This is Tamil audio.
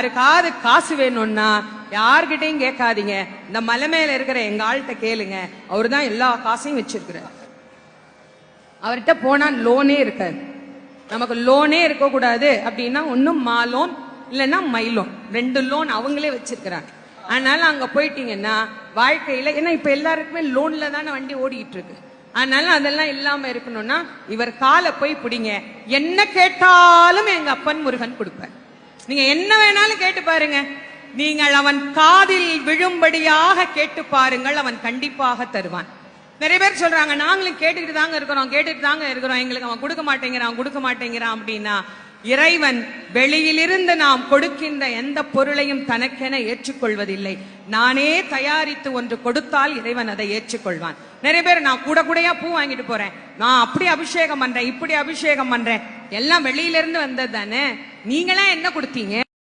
யாருக்காவது காசு வேணும்னா யார்கிட்டையும் கேட்காதீங்க, இந்த மலை மேல இருக்கிற எங்க ஆள்கிட்ட கேளுங்க. அவரு தான் எல்லா காசையும் வச்சிருக்கிறார். அவர்கிட்ட போனா லோனே இருக்காது. நமக்கு லோனே இருக்க கூடாது அப்படின்னா ஒன்னும் மா லோன் இல்லைன்னா மை லோன், 2 லோன் அவங்களே வச்சிருக்கிறாங்க. அதனால அங்க போயிட்டீங்கன்னா வாழ்க்கையில, ஏன்னா இப்ப எல்லாருக்குமே லோன்ல தானே வண்டி ஓடிட்டு இருக்கு. அதனால அதெல்லாம் இல்லாம இருக்கணும்னா இவர் காலை போய் பிடிங்க. என்ன கேட்டாலும் எங்க அப்பன் முருகன் கொடுப்பார். நீங்க என்ன வேணாலும் கேட்டு பாருங்க. நீங்கள் அவன் காதில் விழும்படியாக கேட்டு பாருங்கள், அவன் கண்டிப்பாக தருவான். நிறைய பேர் சொல்றாங்க, நாங்களும் கேட்டுக்கிட்டு தாங்க இருக்கிறோம், எங்களுக்கு அவன் கொடுக்க மாட்டேங்கிறான் அப்படின்னா, இறைவன் வெளியிலிருந்து நாம் கொடுக்கின்ற எந்த பொருளையும் தனக்கென ஏற்றுக்கொள்வதில்லை. நானே தயாரித்து ஒன்று கொடுத்தால் இறைவன் அதை ஏற்றுக்கொள்வான். நிறைய பேர் நான் கூடையா பூ வாங்கிட்டு போறேன், நான் அப்படி அபிஷேகம் பண்றேன், இப்படி அபிஷேகம் பண்றேன், எல்லாம் வெளியிலிருந்து வந்தது தானே, நீங்களா என்ன கொடுத்தீங்க?